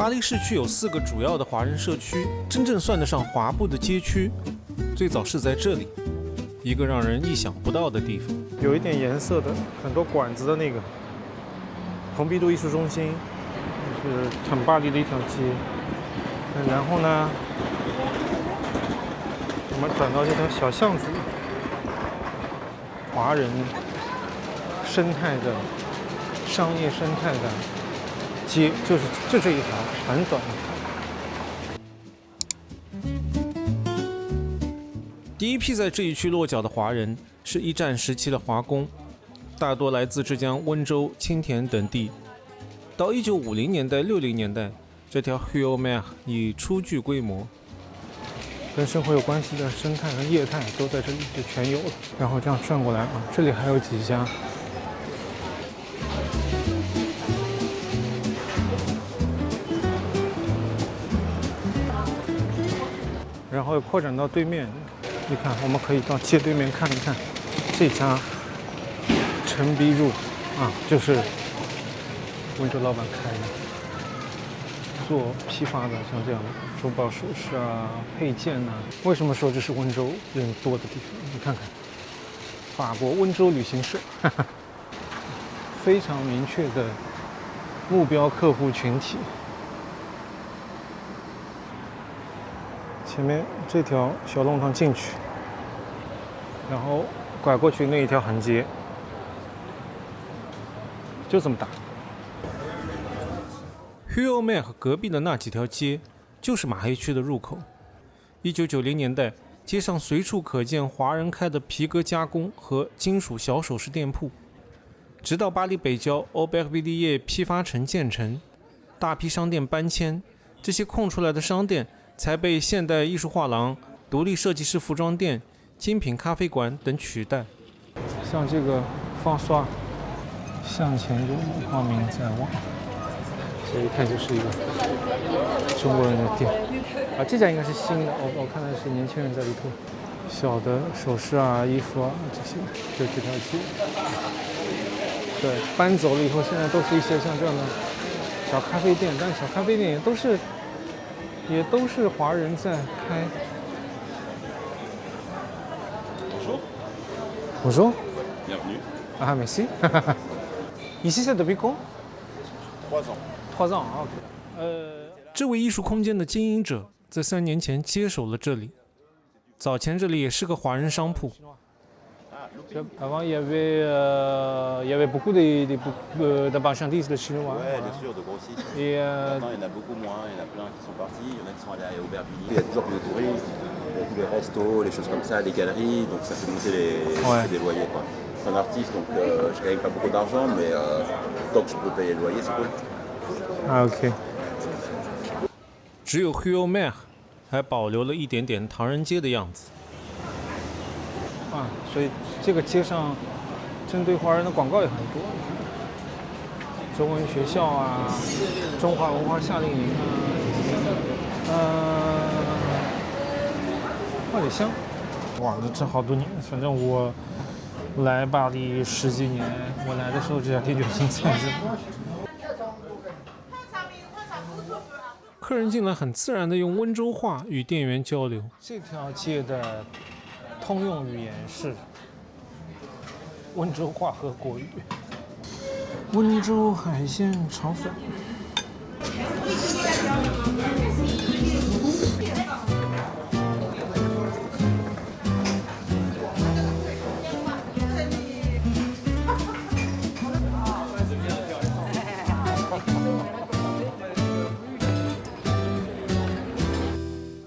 巴黎市區有4個主要的華人社區，真正算得上華埠的街區，最早是在這裡，一個讓人意想不到的地方。有一點顏色的，很多管子的那個蓬皮杜藝術中心，是很巴黎的一條街。然後呢，我們轉到這條小巷子，華人生態的商業生態的街，就這一條很短的。第一批在這一區落腳的華人是一戰時期的華工，大多來自浙江溫州、青田等地。到1950年代、60年代，這條 Rue Aumer 已初具規模，跟生活有關係的生態和業態都在這裡就全有了。然後這樣轉過來啊，這裡還有幾家。然后擴展到对面，你看，我們可以到街對面看一看，這家陳必入啊，就是溫州老闆開的。做批發的，像這樣的珠寶首飾啊、配件啊。為什麼說這是溫州人多的地方？你看看，法國溫州旅行社，非常明確的目標客戶群體。前面這條小弄堂進去，然後拐過去那一條橫街，就這麼大。Rue Aumer和隔壁的那幾條街就是馬黑區的入口。1990年代，街上隨處可見華人開的皮革加工和金屬小首飾店鋪。直到巴黎北郊 Aubervilliers 批發城建成，大批商店搬遷，這些空出來的商店才被現代藝術畫廊、獨立設計師服裝店、精品咖啡館等取代。像這個方刷，向前有路，光明在望。這一看就是一個中國人的店啊，這家應該是新的，我看的是年輕人在裡頭。小的首飾啊、衣服啊這些，就這條街。对，搬走了以後，現在都是一些像這樣的小咖啡店，但是小咖啡店也都是華人在開。Bonjour. Bienvenue. Ah, merci. Ici c'est depuis quand? 3 ans啊，這位藝術空間的經營者在3年前接手了這裡。早前這裡也是個華人商鋪。Avant, il y avait beaucoup de marchandises de chinois. Ouais, bien sûr, de grossistes. Maintenant, il y en a beaucoup moins. Il y en a plein qui sont partis. Il y en a qui sont allés à Aubervilliers. Il y a toujours plus de touristes. Il y a tous les restos, les choses comme ça, les galeries. Donc ça fait monter les loyers, quoi. Je suis un artiste, donc je gagne pas beaucoup d'argent, mais tant que je peux payer le loyer, c'est cool. Ah, OK. 只有 Rue Aumer 還保留了一點點唐人街的樣子。啊，所以這個街上針對華人的廣告也很多，中文學校啊，中華文化夏令營啊，花里香，哇，這好多年，反正我來巴黎10幾年，我來的時候這家店就已經在這。客人進來很自然地用溫州話與店員交流。這條街的通用語言是溫州話和國語。溫州海鮮炒粉。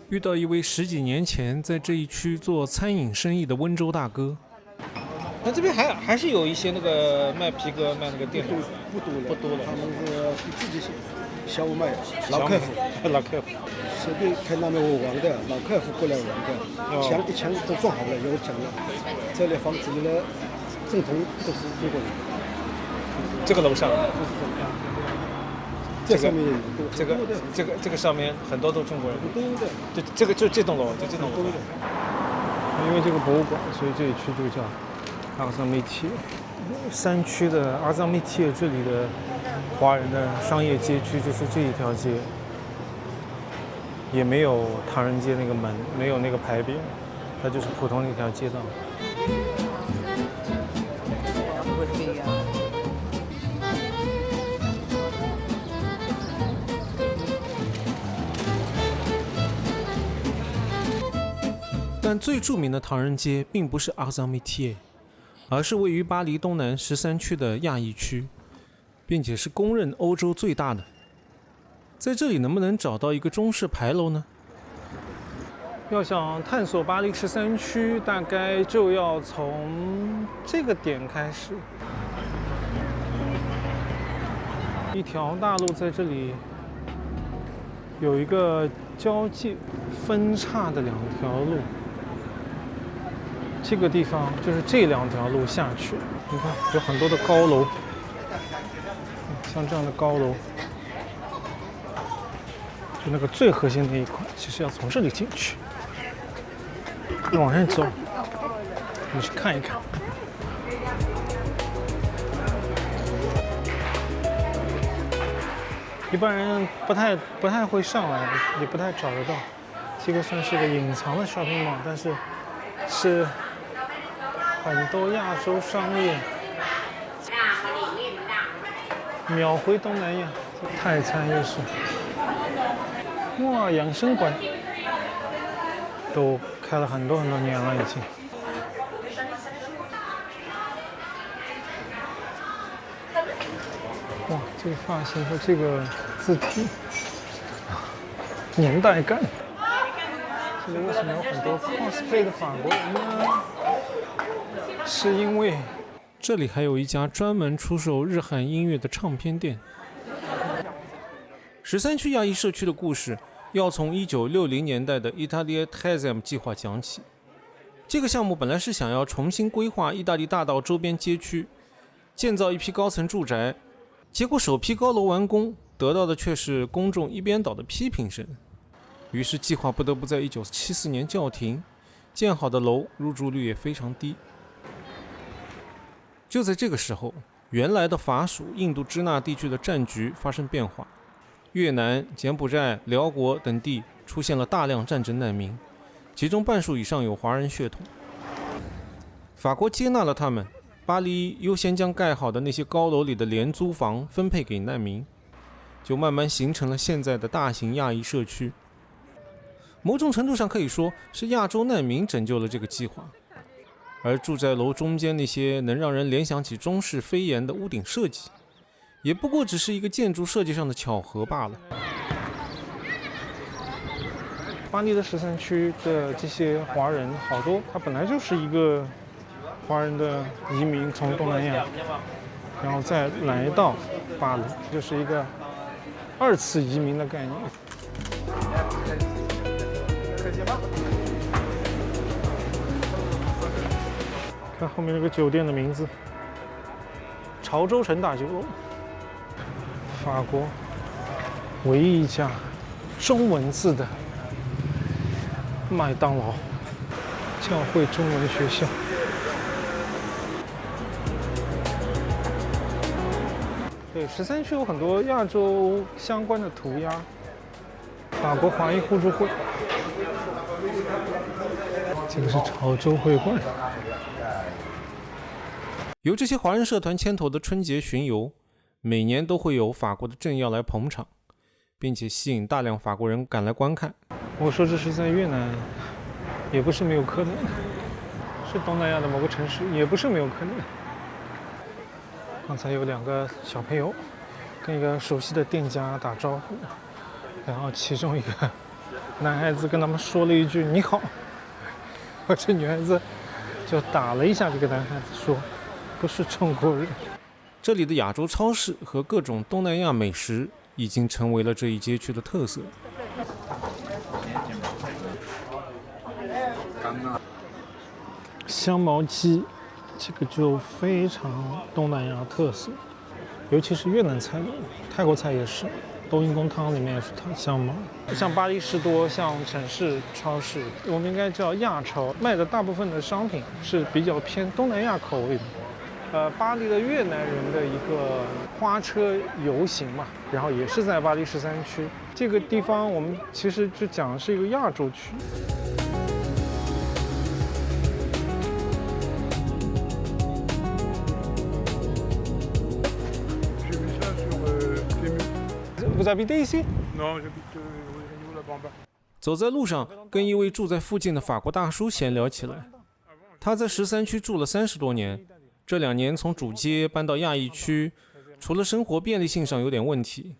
遇到一位10幾年前在這一區做餐飲生意的溫州大哥。那這邊還是有一些那個賣皮革賣那個店鋪，不多了。他們是自己小五賣，老客戶，隨便看到沒有網的，老客戶過來網的，牆一牆都裝好了，有牆了。這裡房子裡的正統都是中國人。這個樓上。這上面這個上面很多都中國人，就這棟樓，就這棟樓。因為這個博物館，所以這一區就叫阿桑梅提。3區的阿桑梅提這裡的華人的商業街區就是這一條街。也沒有唐人街那個門，没有那個牌匾，它就是普通的一条街道。但最著名的唐人街并不是阿桑米提，而是位于巴黎东南13区的亚裔区，并且是公認歐洲最大的。在這裡能不能找到一個中式牌樓呢？要想探索巴黎13區，大概就要從這個點開始。一條大路在這裡有一個交界分叉的2條路。這個地方就是這2條路下去，你看有很多的高樓，像這樣的高樓，就那個最核心的一塊，其實要從這裡進去，往上走，你去看一看。一般人不太会上來，也不太找得到。這個算是一個隱藏的 shopping mall， 但是是很多亞洲商業秒回東南亞。泰餐夜市，哇，養生馆都開了很多年了已經。哇，這個髮型和這個字體，年代感。這裡為什麼有很多 cosplay 的法國人呢？是因為這裡還有一家專門出售日韓音樂的唱片店。13區亞裔社區的故事要從1960年代的 Italia Tresem 計劃講起。這個項目本來是想要重新規劃意大利大道周邊街區，建造一批高層住宅，結果首批高樓完工，得到的卻是公眾一邊倒的批評聲。於是計劃不得不在1974年叫停，建好的樓入住率也非常低。就在這個時候，原來的法屬印度支那地區的戰局發生變化，越南、柬埔寨、寮國等地出現了大量戰爭難民，其中半數以上有華人血統。法國接納了他們，巴黎優先將蓋好的那些高樓裡的廉租房分配給難民，就慢慢形成了現在的大型亞裔社區。某種程度上可以說是亞洲難民拯救了這個計劃，而住在樓中間那些能讓人聯想起中式飛檐的屋頂設計，也不過只是一個建築設計上的巧合罷了。巴黎的13區的這些華人好多，他本來就是一個華人的移民，從東南亞，然後再來到巴黎，就是一個2次移民的概念。看後面那個酒店的名字，潮州城大酒樓，法國唯一一家中文字的麥當勞，教會中文學校。對，13區有很多亞洲相關的塗鴉，法國華裔互助會，這個是潮州會館。由這些華人社團牽頭的春節巡遊，每年都會有法國的政要來捧場，並且吸引大量法國人趕來觀看。我說這是在越南，也不是沒有可能；是東南亞的某個城市，也不是沒有可能。剛才有2個小朋友跟一個熟悉的店家打招呼，然後其中一個男孩子跟他們說了一句“你好”，而這女孩子就打了一下這個男孩子，說不是中國人。這裡的亞洲超市和各種東南亞美食已經成為了這一街區的特色。香茅雞，這個就非常東南亞特色，尤其是越南菜、泰國菜也是。冬陰功湯裡面也是香茅。像巴黎士多，像城市超市，我們應該叫亞超，賣的大部分的商品是比較偏東南亞口味的。巴黎的越南人的一个花车游行嘛，然后也是在巴黎13区这个地方，我们其實就講的是一個亞洲區。Vous habitez ici? Non, j'habite au là-bas. 走在路上，跟一位住在附近的法國大叔閒聊起來。他在13區住了30多年，這2年從主街搬到亞裔區，除了生活便利性上有點問題，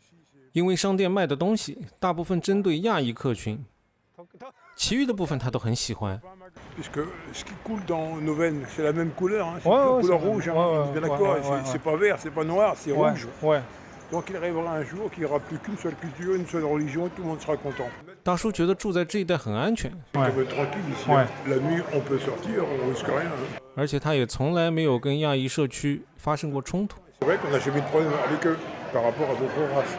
因為商店賣的東西大部分針對亞裔客群，其餘的部分他都很喜歡。Puisque ce qui coule dans nos veines, c'est la même couleur, c'est la couleur rouge, bien d'accord, c'est pas vert, c'est pas noir, c'est rouge. Donc il arrivera un jour qu'il n'y aura plus qu'une seule culture, une seule religion, tout le monde sera content. 大叔覺得住在這一帶很安全。On peut être tranquille ici. La nuit, on peut sortir, on risque rien. 而且他也從來沒有跟亞裔社區發生過衝突。C'est vrai qu'on n'a jamais de problème avec eux par rapport à d'autres races.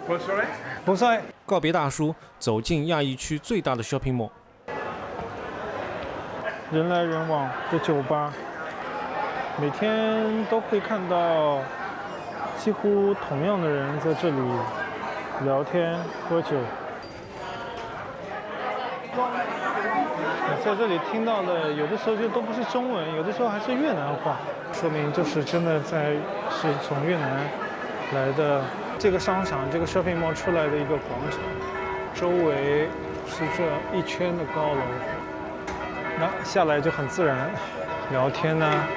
Bonne soirée. Bonne soirée. 告別大叔，走進亞裔區最大的 shopping mall。人來人往的酒吧，每天都會看到幾乎同樣的人在這裡聊天喝酒。在這裡聽到的有的時候就都不是中文，有的時候還是越南話，說明就是真的是從越南來的。這個商場，這個 shopping mall 出來的一個廣場，周圍是這一圈的高樓，那下來就很自然，聊天啊，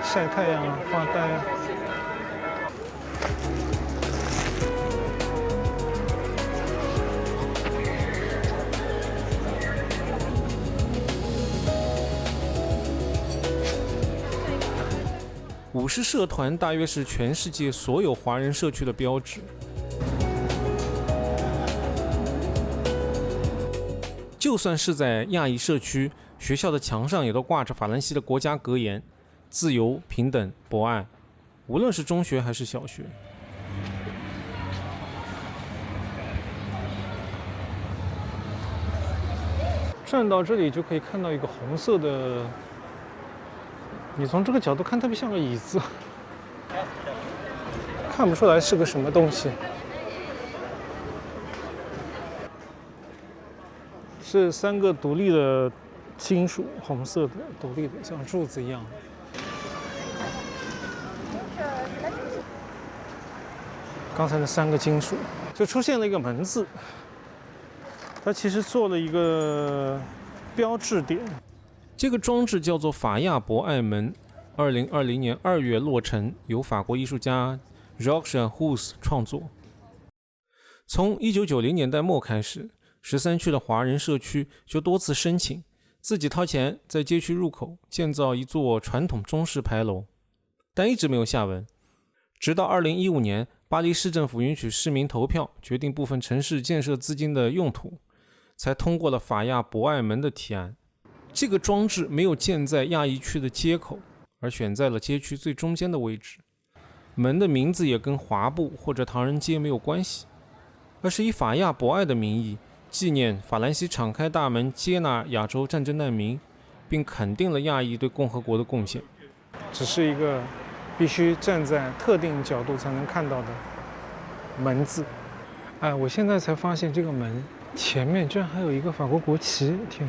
曬太陽啊，發呆啊。50社團大約是全世界所有華人社區的標誌。就算是在亞裔社區，學校的牆上也都掛着法蘭西的國家格言：自由、平等、博愛。無論是中學還是小學。站到這裡就可以看到一個紅色的。你從這個角度看，特別像個椅子，看不出來是個什麼東西。是3個獨立的金屬，紅色的，獨立的，像柱子一樣。剛才那3個金屬，就出現了一個門字，它其實做了一個標誌點。這個裝置叫做法亞博愛門，2020年2月落成，由法國藝術家 Georges Rousse 創作。從1990年代末開始，13區的華人社區就多次申請自己掏錢在街區入口建造一座傳統中式牌樓，但一直沒有下文。直到2015年，巴黎市政府允許市民投票決定部分城市建設資金的用途，才通過了法亞博愛門的提案。這個裝置沒有建在亞裔區的街口，而選在了街區最中間的位置。門的名字也跟華埠或者唐人街沒有關係，而是以法亞博愛的名義紀念法蘭西敞開大門接納亞洲戰爭難民，並肯定了亞裔對共和國的貢獻。只是一個必須站在特定角度才能看到的門字。哎，我現在才發現這個門前面居然還有一個法國國旗，天！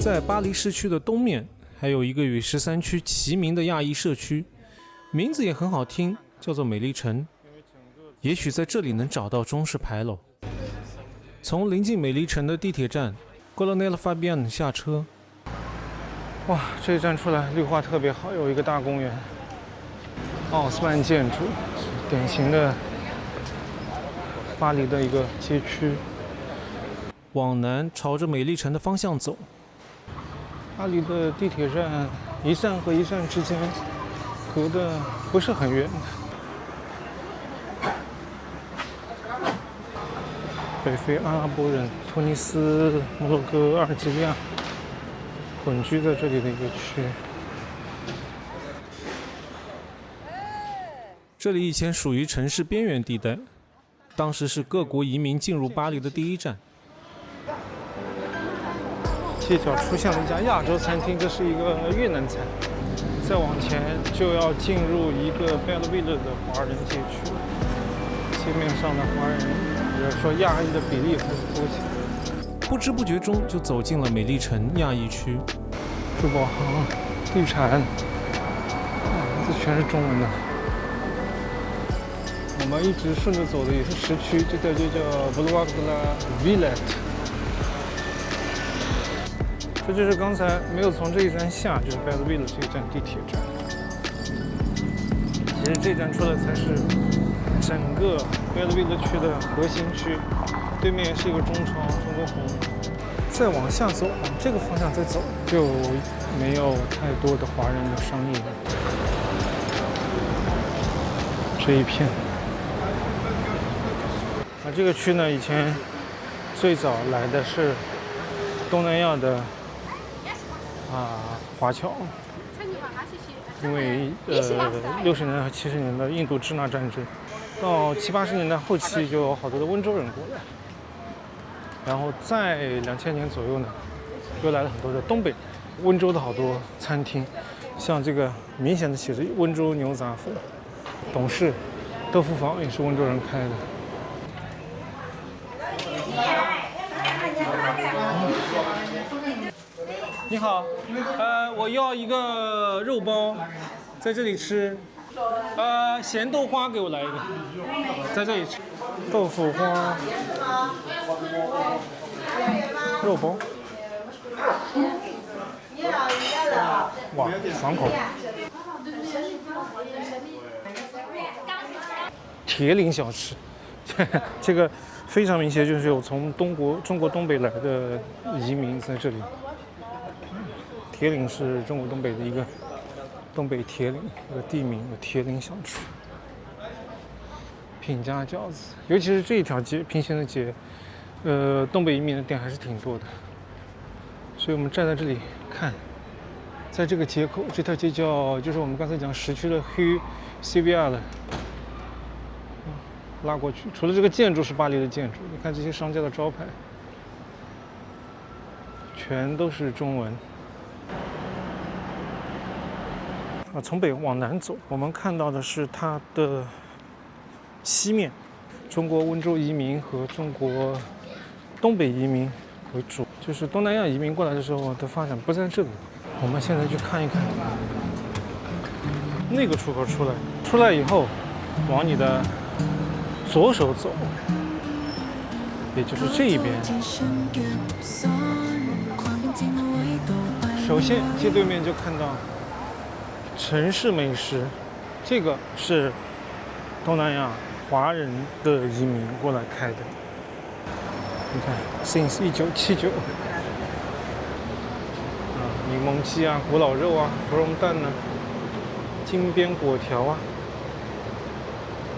在巴黎市區的東面，還有一個與13區齊名的亞裔社區，名字也很好聽，叫做美麗城。也許在這裡能找到中式牌樓。從臨近美麗城的地鐵站 Colonel Fabien 下車，哇，這一站出來綠化特別好，有一個大公園，奧斯曼建築，典型的巴黎的一個街區。往南朝着美麗城的方向走。巴黎的地鐵站一站和一站之間隔得不是很遠。北非阿拉伯人、突尼斯、摩洛哥、阿爾及利亞混居在這裡的一個區。這裡以前屬於城市邊緣地帶，當時是各國移民進入巴黎的第一站。街角出现了一家亞洲餐廳，這是一個越南菜。再往前就要進入一個 Belleville 的華人街區，街面上的華人，或者說亞裔的比例開始多起來。不知不覺中就走進了美麗城亞裔區，珠寶行、地產，這全是中文的。我們一直順着走的也是市區，這條街叫 Boulevard de la Villette。這就是剛才沒有從這一站下，就是 Belleville 這一站地鐵站。其實這站出來才是整個 Belleville 區的核心區，對面是一個中超、中國紅。再往下走，往這個方向再走，就沒有太多的華人的商業。這一片，這個區呢，以前最早來的是東南亞的。華僑，因為60年代和70年代印度支那戰爭，到70、80年代後期就有好多的溫州人過來，然後在2000年左右呢，又來了很多的東北、溫州的好多餐廳，像這個明顯的寫着溫州牛雜粉，董事豆腐坊也是溫州人開的。你好，我要一個肉包，在這裡吃。鹹豆花給我來一個，在這裡吃。豆腐花，肉包。哇，爽口。鐵嶺小吃，這個非常明顯，就是有從中國東北來的移民在這裡。鐵嶺是中國東北的一個東北鐵嶺一個地名，有鐵嶺小吃。品家餃子，尤其是這一條街平行的街，東北移民的店還是挺多的。所以我們站在這裡看，在這個街口，這條街就是我們剛才講市區的 Rue Civiale，拉過去。除了這個建築是巴黎的建築，你看這些商家的招牌，全都是中文。從北往南走，我們看到的是它的西面，中國溫州移民和中國東北移民為主，就是東南亞移民過來的時候的發展不在這裡。我們現在去看一看那個出口出來以後，往你的左手走，也就是這一邊。首先街對面就看到城市美食，這個是東南亞華人的移民過來開的。你看 ，since 1979，檸檬雞啊，古老肉啊，芙蓉蛋呢，金邊果條啊，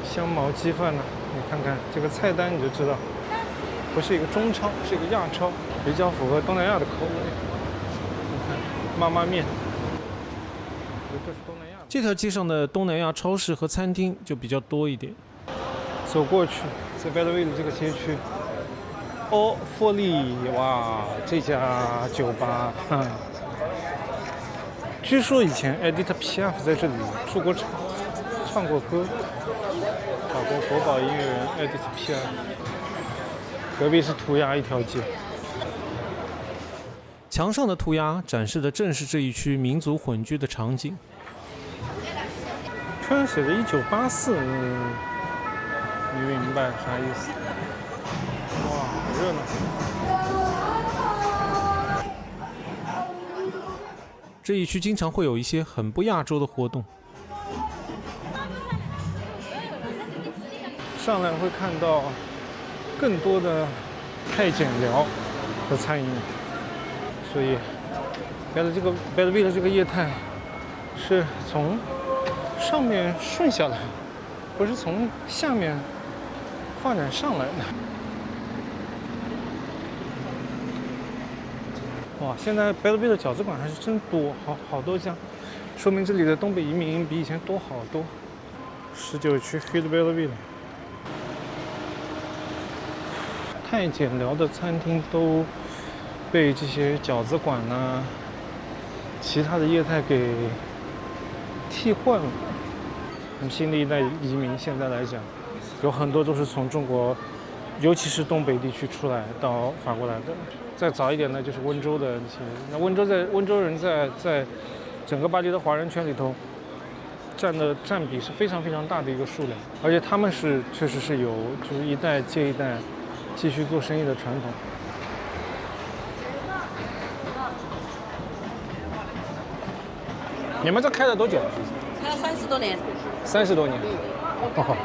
香茅雞飯呢，你看看這個菜單你就知道，不是一個中超，是一個亞超，比較符合東南亞的口味。你看，媽媽麵。這條街上的東南亞超市和餐廳就比較多一點。走過去，在 Belleville 這個街區，歐芙莉，哇，這家酒吧，據說以前 Edith Piaf 在這裡駐過場，唱過歌，法國國寶音樂人 Edith Piaf。隔壁是塗鴉一條街，牆上的塗鴉展示的正是這一區民族混居的場景。上寫着1984，沒明白啥意思。哇，好熱鬧！這一區經常會有一些很不亞洲的活動。上來會看到更多的太監寮和餐飲，所以Belleville的這個業態是從上面順下來，不是從下面發展上來的。哇，現在 Belleville 的饺子館還是真多，好多家，說明這裡的東北移民比以前多好多。19區 Hudbellville。太简陋的餐廳都被這些餃子館啊、其他的業態給替換了。我們新的一代移民現在來講，有很多都是從中國，尤其是東北地區出来到法國來的。再早一点呢，就是溫州的那些。那溫州人在整個巴黎的華人圈裡頭，占比是非常非常大的一個數量，而且他們確實是有就是一代接一代繼續做生意的傳統。你們這開了多久？開了30多年。30多年。哦。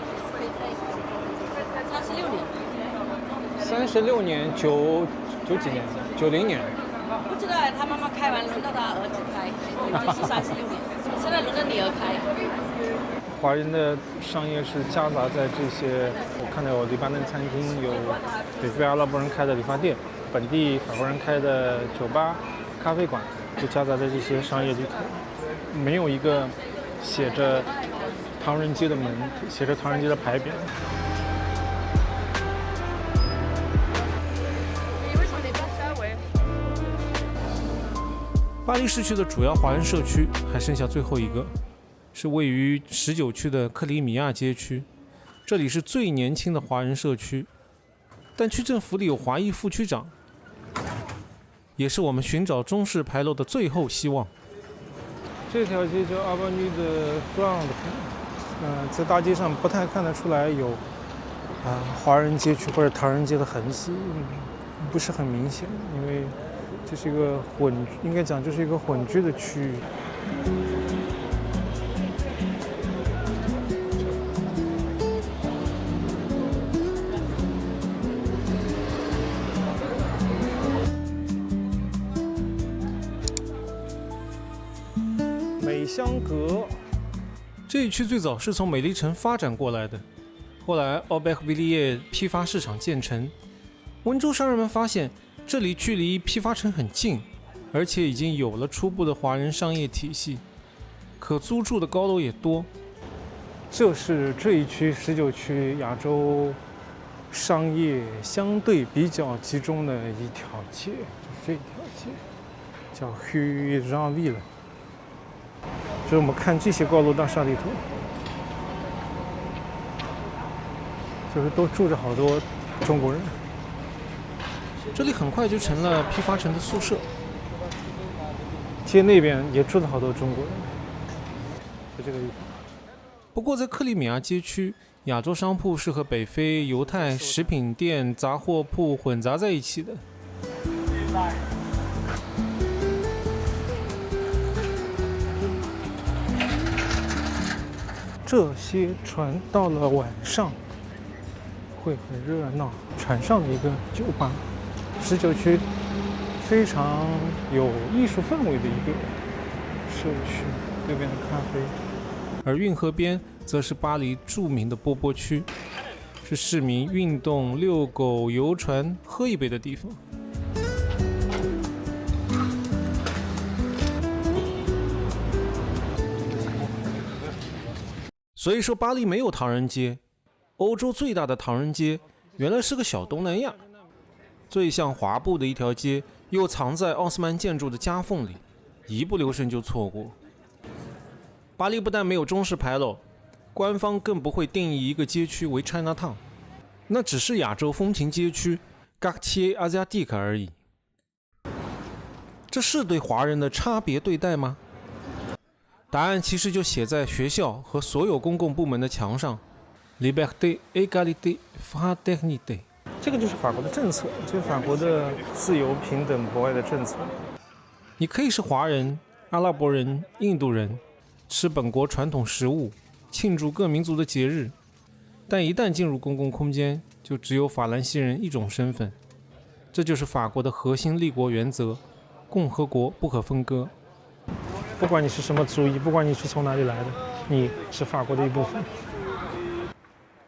36年，90幾年，90年。不知道，他媽媽開完，輪到他兒子開，就是36年。現在輪到女兒開。華人的商業是夾雜在這些，我看到有黎巴嫩餐廳，有北非阿拉伯人開的理髮店，本地法國人開的酒吧、咖啡館，就夾雜在這些商業裡頭。沒有一個寫着唐人街的門，寫着唐人街的牌匾。巴黎市区的主要華人社區還剩下最後一個，是位於19區的克里米亞街區。這裡是最年輕的華人社區，但區政府裡有華裔副區長，也是我們尋找中式牌樓的最後希望。這條街叫阿巴尼的 Front， 在大街上不太看得出來有華人街區或者唐人街的痕跡，不是很明顯，因為這是一個應該講就是一個混居的區域。美香阁這一區最早是從美麗城發展過來的，後來奧貝克维利耶批發市場建成，溫州商人們發現這裡距離批發城很近，而且已經有了初步的華人商業體系，可租住的高樓也多。這是這一區19區亞洲商業相對比較集中的一條街，就是這條街叫 Rue Janville。就是我們看這些高樓大廈裡頭，就是都住着好多中國人。這裡很快就成了批發城的宿舍，街那邊也住了好多中國人，就這個地方。不過在克里米亞街區，亞洲商鋪是和北非、猶太、食品店、雜貨鋪混雜在一起的。這些船到了晚上會很熱鬧，船上的一個酒吧。19區非常有藝術氛圍的一個社區，那邊的咖啡。而運河邊則是巴黎著名的波波區，是市民運動、遛狗、遊船、喝一杯的地方。所以說巴黎沒有唐人街，歐洲最大的唐人街原來是個小東南亞。最像華埠的一條街，又藏在奧斯曼建築的夾縫裡，一不留神就錯過。巴黎不但沒有中式牌樓，官方更不會定義一個街區為 Chinatown， 那只是亞洲風情街區 Quartier Asiatique 而已。這是對華人的差別對待嗎？答案其實就寫在學校和所有公共部門的牆上 Liberté, Égalité, Fraternité。這個就是法國的政策，就是法國的自由、平等、博愛的政策。你可以是華人、阿拉伯人、印度人，吃本國傳統食物，慶祝各民族的節日，但一旦進入公共空間，就只有法蘭西人一種身份。這就是法國的核心立國原則：共和國不可分割。不管你是什麼族裔，不管你是從哪裡來的，你是法國的一部分。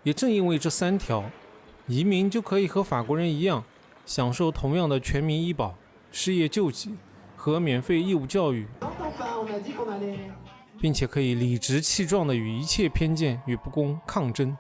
也正因為這3條，移民就可以和法國人一樣，享受同樣的全民醫保、失業救濟和免費義務教育。并且可以理直气壯地與一切偏見與不公抗爭。